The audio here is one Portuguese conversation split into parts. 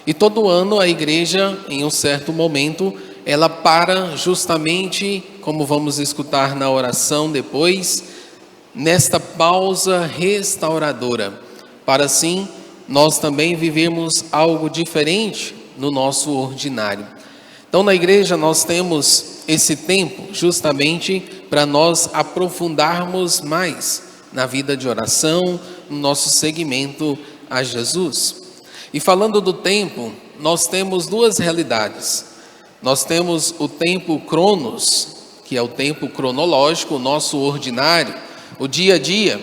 E todo ano a igreja, em um certo momento, ela para justamente, como vamos escutar na oração depois, nesta pausa restauradora, para assim nós também vivermos algo diferente no nosso ordinário. Então, na igreja nós temos esse tempo justamente para nós aprofundarmos mais na vida de oração, no nosso seguimento a Jesus. E falando do tempo, nós temos duas realidades. Nós temos o tempo cronos, que é o tempo cronológico, o nosso ordinário, o dia a dia,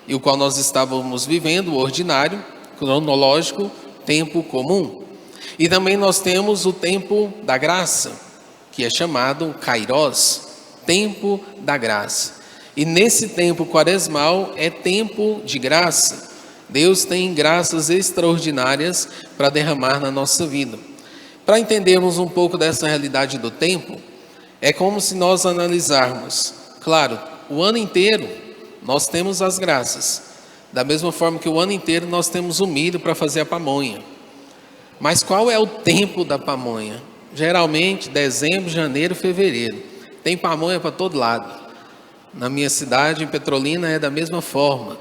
e o qual nós estávamos vivendo, o ordinário, cronológico, tempo comum. E também nós temos o tempo da graça, que é chamado Kairos, tempo da graça. E nesse tempo quaresmal é tempo de graça. Deus tem graças extraordinárias para derramar na nossa vida. Para entendermos um pouco dessa realidade do tempo, é como se nós analisarmos, claro, o ano inteiro nós temos as graças, da mesma forma que o ano inteiro nós temos o milho para fazer a pamonha. Mas qual é o tempo da pamonha? Geralmente dezembro, janeiro, fevereiro. Tem pamonha para todo lado. Na minha cidade, em Petrolina, é da mesma forma.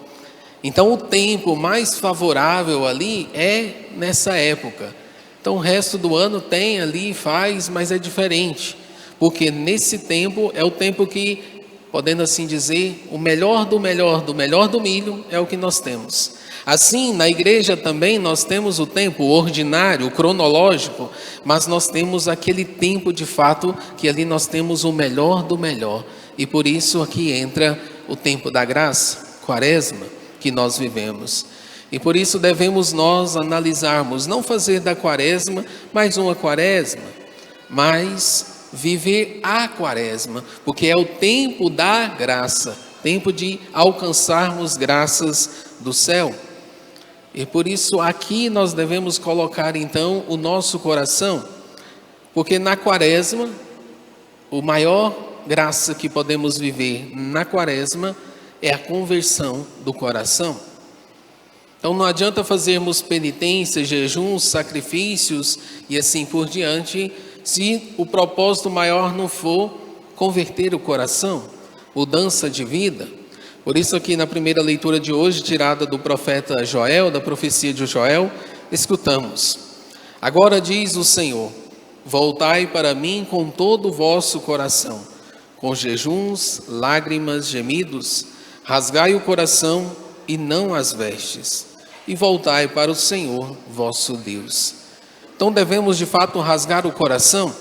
Então o tempo mais favorável ali é nessa época. Então o resto do ano tem ali, faz, mas é diferente. Porque nesse tempo é o tempo que, podendo assim dizer, o melhor do melhor do melhor do milho é o que nós temos. Assim, na igreja também nós temos o tempo ordinário, o cronológico, mas nós temos aquele tempo de fato que ali nós temos o melhor do melhor. E por isso aqui entra o tempo da graça, quaresma, que nós vivemos. E por isso devemos nós analisarmos, não fazer da quaresma mais uma quaresma, mas viver a quaresma, porque é o tempo da graça, tempo de alcançarmos graças do céu. E por isso aqui nós devemos colocar então o nosso coração, porque na quaresma, o maior graça que podemos viver na quaresma é a conversão do coração. Então não adianta fazermos penitências, jejuns, sacrifícios e assim por diante, se o propósito maior não for converter o coração, mudança de vida. Por isso aqui na primeira leitura de hoje, tirada do profeta Joel, da profecia de Joel, escutamos: agora diz o Senhor, voltai para mim com todo o vosso coração, com jejuns, lágrimas, gemidos, rasgai o coração e não as vestes, e voltai para o Senhor vosso Deus. Então devemos de fato rasgar o coração.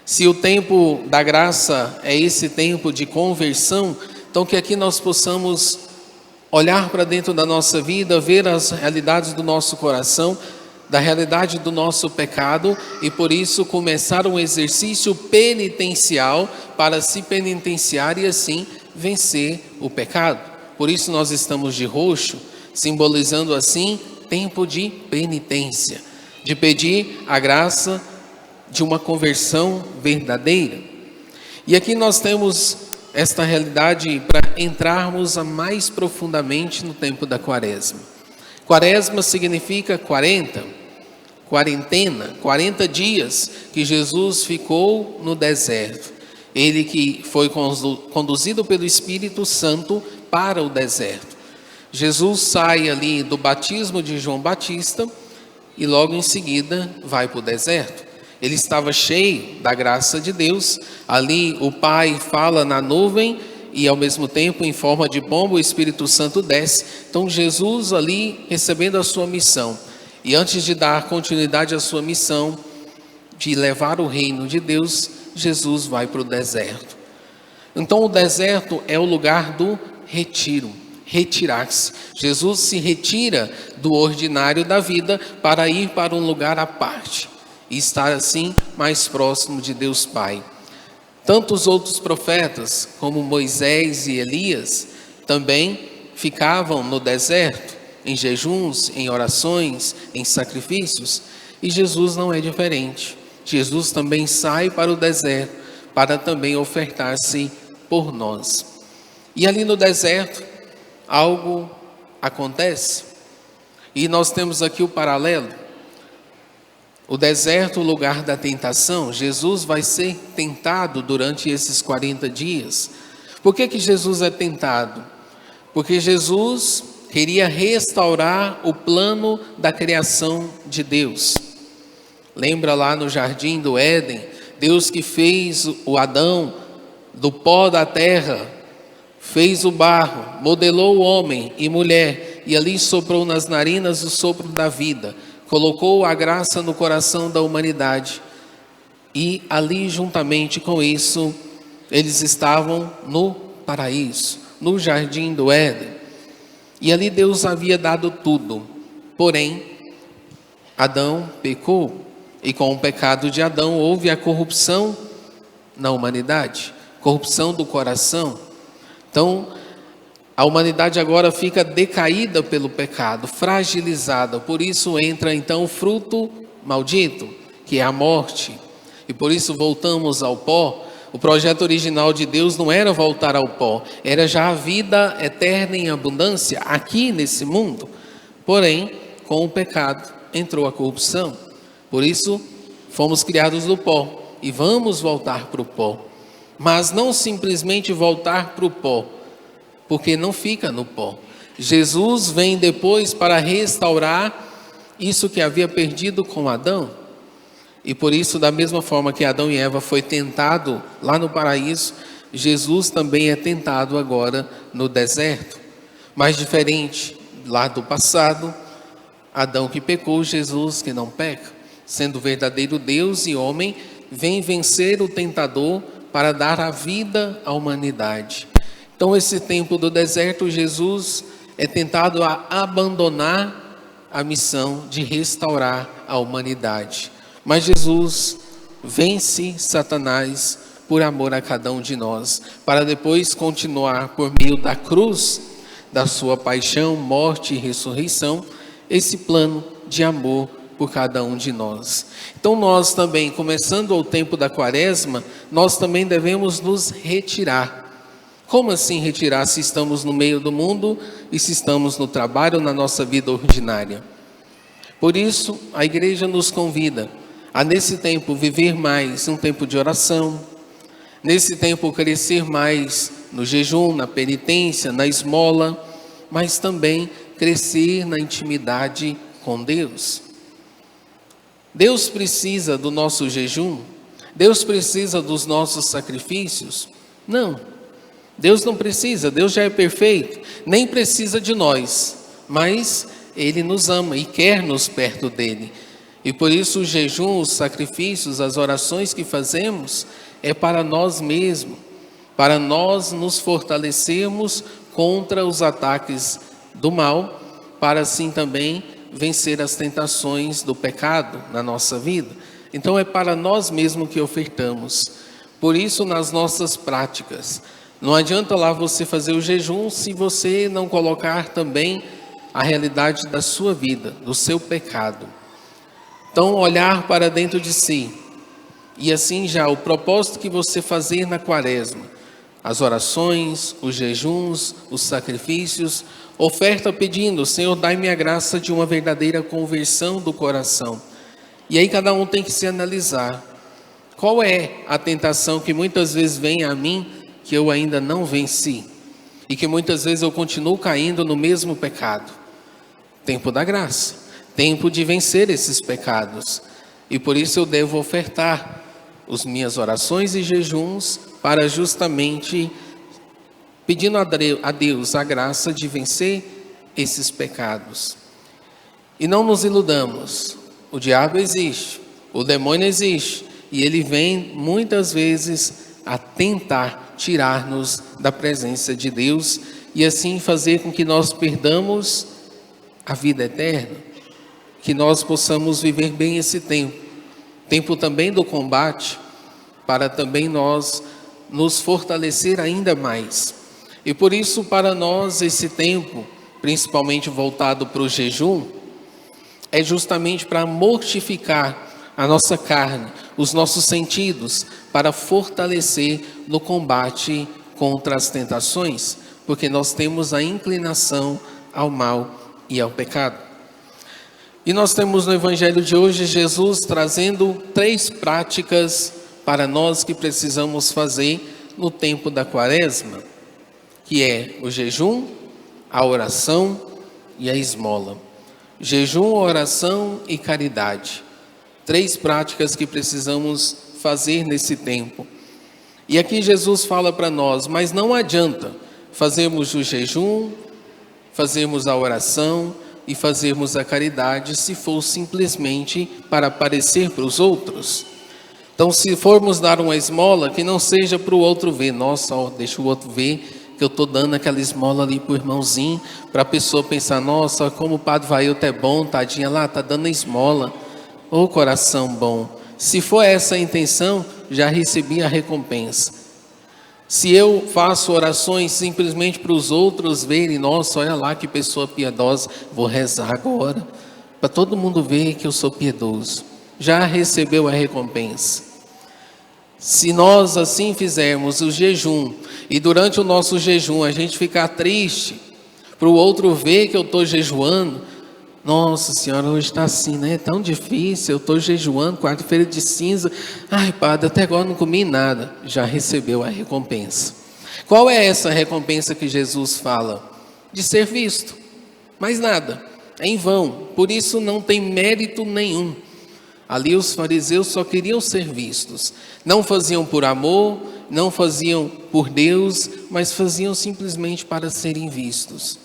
Se o tempo da graça é esse tempo de conversão, então que aqui nós possamos olhar para dentro da nossa vida, ver as realidades do nosso coração, da realidade do nosso pecado, e por isso começar um exercício penitencial para se penitenciar e assim vencer o pecado. Por isso nós estamos de roxo, simbolizando assim tempo de penitência, de pedir a graça de uma conversão verdadeira. E aqui nós temos esta realidade para entrarmos mais profundamente no tempo da quaresma. Quaresma significa 40 dias que Jesus ficou no deserto. Ele que foi conduzido pelo Espírito Santo para o deserto. Jesus sai ali do batismo de João Batista e logo em seguida vai para o deserto. Ele estava cheio da graça de Deus. Ali o Pai fala na nuvem e ao mesmo tempo em forma de pomba o Espírito Santo desce. Então Jesus ali recebendo a sua missão. E antes de dar continuidade à sua missão de levar o reino de Deus, Jesus vai para o deserto. Então o deserto é o lugar do retiro, retirar-se. Jesus se retira do ordinário da vida para ir para um lugar à parte e estar assim mais próximo de Deus Pai. Tantos outros profetas, como Moisés e Elias, também ficavam no deserto, em jejuns, em orações, em sacrifícios, e Jesus não é diferente. Jesus também sai para o deserto, para também ofertar-se por nós. E ali no deserto, algo acontece, e nós temos aqui o paralelo. O deserto, o lugar da tentação. Jesus vai ser tentado durante esses 40 dias. Por que Jesus é tentado? Porque Jesus queria restaurar o plano da criação de Deus. Lembra lá no jardim do Éden, Deus que fez o Adão do pó da terra, fez o barro, modelou o homem e mulher, e ali soprou nas narinas o sopro da vida, colocou a graça no coração da humanidade, e ali juntamente com isso, eles estavam no paraíso, no jardim do Éden, e ali Deus havia dado tudo, porém, Adão pecou, e com o pecado de Adão houve a corrupção na humanidade, corrupção do coração. Então, a humanidade agora fica decaída pelo pecado, fragilizada. Por isso entra então o fruto maldito, que é a morte. E por isso voltamos ao pó. O projeto original de Deus não era voltar ao pó, era já a vida eterna em abundância aqui nesse mundo. Porém, com o pecado entrou a corrupção. Por isso, fomos criados do pó e vamos voltar para o pó. Mas não simplesmente voltar para o pó, porque não fica no pó. Jesus vem depois para restaurar isso que havia perdido com Adão. E por isso, da mesma forma que Adão e Eva foi tentado lá no paraíso, Jesus também é tentado agora no deserto. Mas diferente lá do passado, Adão que pecou, Jesus que não peca. Sendo verdadeiro Deus e homem, vem vencer o tentador para dar a vida à humanidade. Então, esse tempo do deserto, Jesus é tentado a abandonar a missão de restaurar a humanidade. Mas Jesus vence Satanás por amor a cada um de nós, para depois continuar por meio da cruz, da sua paixão, morte e ressurreição, esse plano de amor por cada um de nós. Então nós também, começando o tempo da quaresma, nós também devemos nos retirar. Como assim retirar se estamos no meio do mundo e se estamos no trabalho, na nossa vida ordinária? Por isso, a igreja nos convida a nesse tempo viver mais um tempo de oração, nesse tempo crescer mais no jejum, na penitência, na esmola, mas também crescer na intimidade com Deus. Deus precisa do nosso jejum? Deus precisa dos nossos sacrifícios? Não, Deus não precisa, Deus já é perfeito, nem precisa de nós, mas Ele nos ama e quer nos perto dEle. E por isso o jejum, os sacrifícios, as orações que fazemos, é para nós mesmos, para nós nos fortalecermos contra os ataques do mal, para assim também vencer as tentações do pecado na nossa vida. Então é para nós mesmos que ofertamos. Por isso, nas nossas práticas, não adianta lá você fazer o jejum se você não colocar também a realidade da sua vida, do seu pecado. Então, olhar para dentro de si, e assim já o propósito que você fazer na quaresma, as orações, os jejuns, os sacrifícios, oferta pedindo: Senhor, dai-me a graça de uma verdadeira conversão do coração. E aí cada um tem que se analisar. Qual é a tentação que muitas vezes vem a mim, que eu ainda não venci? E que muitas vezes eu continuo caindo no mesmo pecado? Tempo da graça, tempo de vencer esses pecados. E por isso eu devo ofertar as minhas orações e jejuns para justamente pedindo a Deus a graça de vencer esses pecados. E não nos iludamos, o diabo existe, o demônio existe, e ele vem muitas vezes a tentar tirar-nos da presença de Deus e assim fazer com que nós perdamos a vida eterna, que nós possamos viver bem esse tempo também do combate, para também nós nos fortalecer ainda mais. E por isso, para nós, esse tempo, principalmente voltado para o jejum, é justamente para mortificar a nossa carne, os nossos sentidos, para fortalecer no combate contra as tentações, porque nós temos a inclinação ao mal e ao pecado. E nós temos no Evangelho de hoje Jesus trazendo 3 práticas para nós que precisamos fazer no tempo da Quaresma, que é o jejum, a oração e a esmola. Jejum, oração e caridade. 3 práticas que precisamos fazer nesse tempo. E aqui Jesus fala para nós, mas não adianta fazermos o jejum, fazermos a oração e fazermos a caridade se for simplesmente para aparecer para os outros. Então, se formos dar uma esmola, que não seja para o outro ver. Nossa, deixa o outro ver que eu estou dando aquela esmola ali para o irmãozinho, para a pessoa pensar, nossa, como o Padre Vailton é bom, tadinha lá, está dando esmola. Ô coração bom. Se for essa a intenção, já recebi a recompensa. Se eu faço orações simplesmente para os outros verem, nossa, olha lá que pessoa piedosa, vou rezar agora, para todo mundo ver que eu sou piedoso. Já recebeu a recompensa. Se nós assim fizermos o jejum, e durante o nosso jejum a gente ficar triste, para o outro ver que eu estou jejuando, nossa senhora, hoje está assim, né? É tão difícil, eu estou jejuando, quarta-feira de cinza. Ai, Padre, até agora não comi nada. Já recebeu a recompensa. Qual é essa recompensa que Jesus fala? De ser visto. Mais nada. É em vão. Por isso não tem mérito nenhum. Ali os fariseus só queriam ser vistos. Não faziam por amor, não faziam por Deus, mas faziam simplesmente para serem vistos.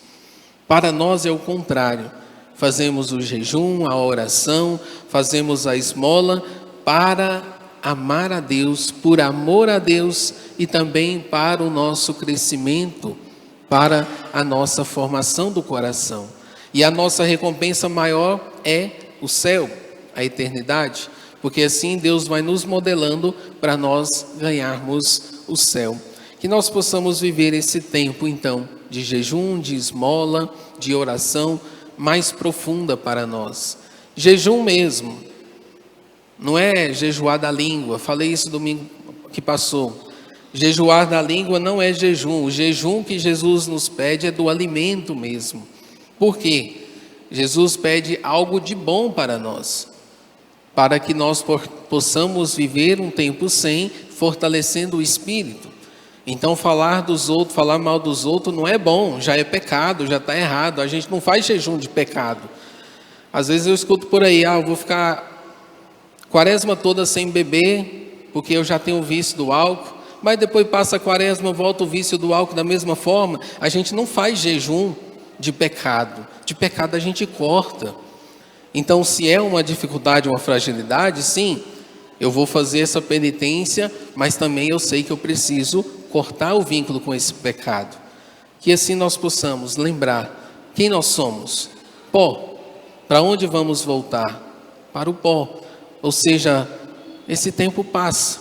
Para nós é o contrário. Fazemos o jejum, a oração, fazemos a esmola para amar a Deus, por amor a Deus e também para o nosso crescimento, para a nossa formação do coração. E a nossa recompensa maior é o céu, a eternidade, porque assim Deus vai nos modelando para nós ganharmos o céu. Que nós possamos viver esse tempo então de jejum, de esmola, de oração, mais profunda para nós. Jejum mesmo, não é jejuar da língua. Falei isso domingo que passou. Jejuar da língua não é jejum. O jejum que Jesus nos pede é do alimento mesmo. Por quê? Jesus pede algo de bom para nós, para que nós possamos viver um tempo sem, fortalecendo o espírito. Então falar dos outros, falar mal dos outros não é bom, já é pecado, já está errado. A gente não faz jejum de pecado. Às vezes eu escuto por aí, eu vou ficar quaresma toda sem beber, porque eu já tenho o vício do álcool, mas depois passa a quaresma, volta o vício do álcool da mesma forma. A gente não faz jejum de pecado a gente corta. Então se é uma dificuldade, uma fragilidade, sim, eu vou fazer essa penitência, mas também eu sei que eu preciso cortar o vínculo com esse pecado. Que assim nós possamos lembrar quem nós somos. Pó. Para onde vamos voltar? Para o pó. Ou seja, esse tempo passa.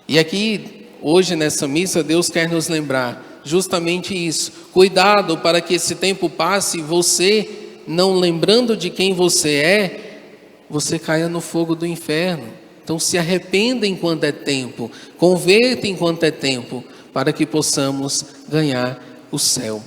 E aqui, hoje nessa missa, Deus quer nos lembrar justamente isso. Cuidado para que esse tempo passe e você, não lembrando de quem você é, você caia no fogo do inferno. Então se arrependa enquanto é tempo, converta enquanto é tempo, para que possamos ganhar o céu.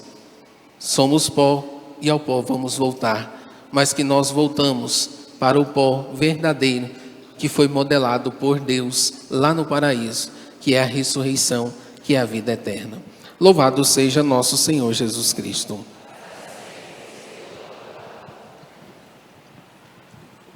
Somos pó e ao pó vamos voltar, mas que nós voltamos para o pó verdadeiro, que foi modelado por Deus lá no paraíso, que é a ressurreição, que é a vida eterna. Louvado seja nosso Senhor Jesus Cristo.